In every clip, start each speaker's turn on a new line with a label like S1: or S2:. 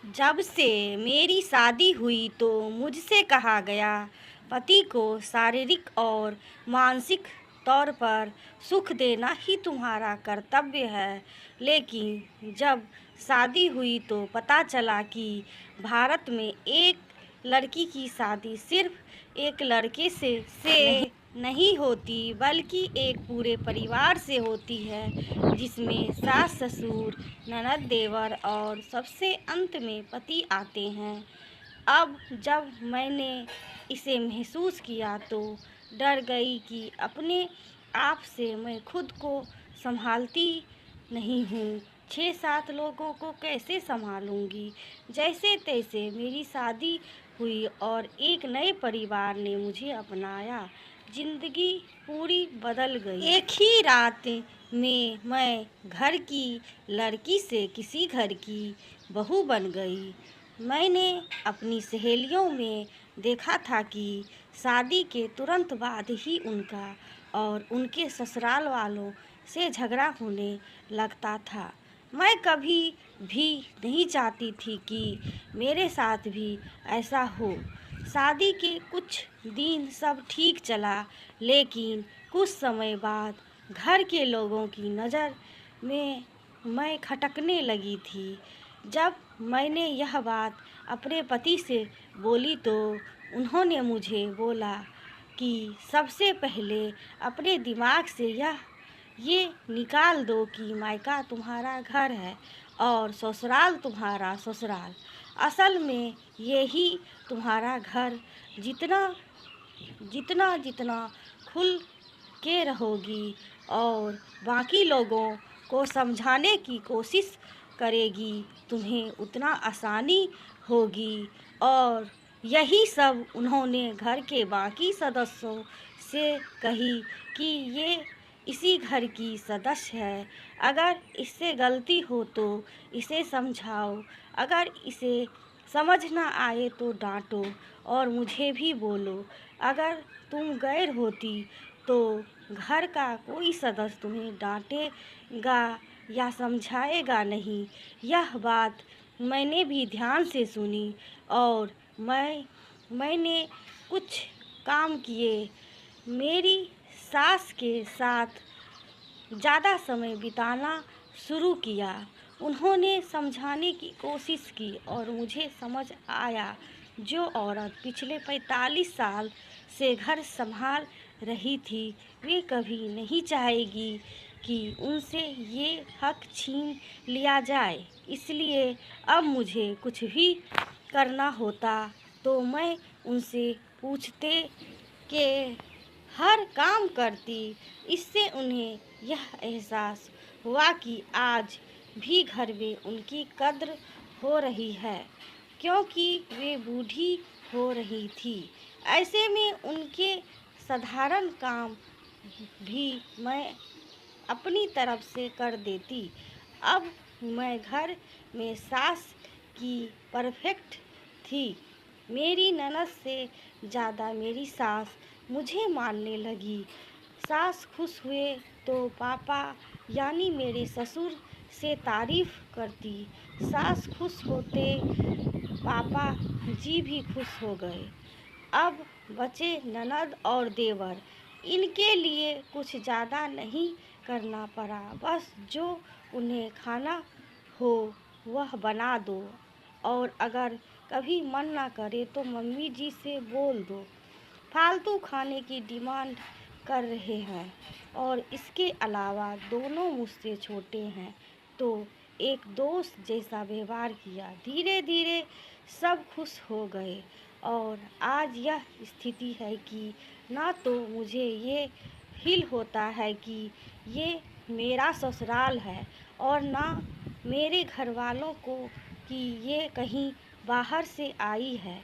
S1: जब से मेरी शादी हुई तो मुझसे कहा गया, पति को शारीरिक और मानसिक तौर पर सुख देना ही तुम्हारा कर्तव्य है। लेकिन जब शादी हुई तो पता चला कि भारत में एक लड़की की शादी सिर्फ एक लड़के से नहीं होती, बल्कि एक पूरे परिवार से होती है, जिसमें सास ससुर, ननद देवर और सबसे अंत में पति आते हैं। अब जब मैंने इसे महसूस किया तो डर गई कि अपने आप से मैं खुद को संभालती नहीं हूँ। 6-7 लोगों को कैसे संभालूंगी। जैसे तैसे मेरी शादी हुई और एक नए परिवार ने मुझे अपनाया। जिंदगी पूरी बदल गई। एक ही रात में मैं घर की लड़की से किसी घर की बहू बन गई। मैंने अपनी सहेलियों में देखा था कि शादी के तुरंत बाद ही उनका और उनके ससुराल वालों से झगड़ा होने लगता था। मैं कभी भी नहीं चाहती थी कि मेरे साथ भी ऐसा हो। शादी के कुछ दिन सब ठीक चला, लेकिन कुछ समय बाद घर के लोगों की नज़र में मैं खटकने लगी थी। जब मैंने यह बात अपने पति से बोली तो उन्होंने मुझे बोला कि सबसे पहले अपने दिमाग से ये निकाल दो कि मायका तुम्हारा घर है और ससुराल तुम्हारा ससुराल। असल में यही तुम्हारा घर। जितना जितना जितना खुल के रहोगी और बाकी लोगों को समझाने की कोशिश करेगी, तुम्हें उतना आसानी होगी। और यही सब उन्होंने घर के बाकी सदस्यों से कही कि ये इसी घर की सदस्य है। अगर इससे गलती हो तो इसे समझाओ, अगर इसे समझ ना आए तो डांटो और मुझे भी बोलो। अगर तुम गैर होती तो घर का कोई सदस्य तुम्हें डांटेगा या समझाएगा नहीं। यह बात मैंने भी ध्यान से सुनी और मैंने कुछ काम किए। मेरी सास के साथ ज़्यादा समय बिताना शुरू किया। उन्होंने समझाने की कोशिश की और मुझे समझ आया, जो औरत पिछले 45 साल से घर संभाल रही थी, वे कभी नहीं चाहेगी कि उनसे ये हक छीन लिया जाए। इसलिए अब मुझे कुछ भी करना होता तो मैं उनसे पूछते के हर काम करती। इससे उन्हें यह एहसास हुआ कि आज भी घर में उनकी कद्र हो रही है, क्योंकि वे बूढ़ी हो रही थी। ऐसे में उनके साधारण काम भी मैं अपनी तरफ से कर देती। अब मैं घर में सास की परफेक्ट थी। मेरी ननद से ज़्यादा मेरी सास मुझे मानने लगी। सास खुश हुए तो पापा यानी मेरे ससुर से तारीफ करती। सास खुश होते पापा जी भी खुश हो गए। अब बचे ननद और देवर। इनके लिए कुछ ज़्यादा नहीं करना पड़ा, बस जो उन्हें खाना हो वह बना दो और अगर कभी मन ना करे तो मम्मी जी से बोल दो। फालतू खाने की डिमांड कर रहे हैं और इसके अलावा दोनों मुझसे छोटे हैं तो एक दोस्त जैसा व्यवहार किया। धीरे धीरे सब खुश हो गए और आज यह स्थिति है कि ना तो मुझे ये फील होता है कि ये मेरा ससुराल है और ना मेरे घर वालों को कि ये कहीं बाहर से आई है।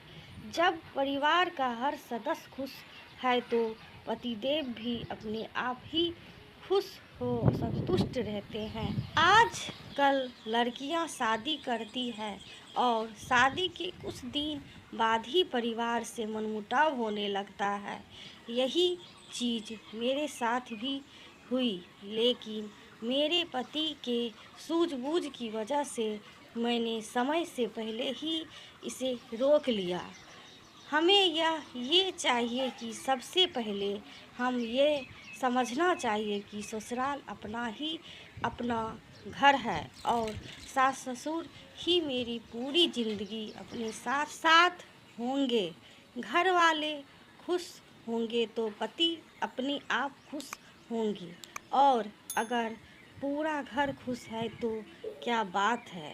S1: जब परिवार का हर सदस्य खुश है तो पतिदेव भी अपने आप ही खुश हो संतुष्ट रहते हैं। आजकल लड़कियां शादी करती हैं और शादी के कुछ दिन बाद ही परिवार से मनमुटाव होने लगता है। यही चीज़ मेरे साथ भी हुई, लेकिन मेरे पति के सूझबूझ की वजह से मैंने समय से पहले ही इसे रोक लिया। हमें ये चाहिए कि सबसे पहले हम ये समझना चाहिए कि ससुराल अपना घर है और सास ससुर ही मेरी पूरी ज़िंदगी अपने साथ साथ होंगे। घर वाले खुश होंगे तो पति अपने आप खुश होंगे, और अगर पूरा घर खुश है तो क्या बात है।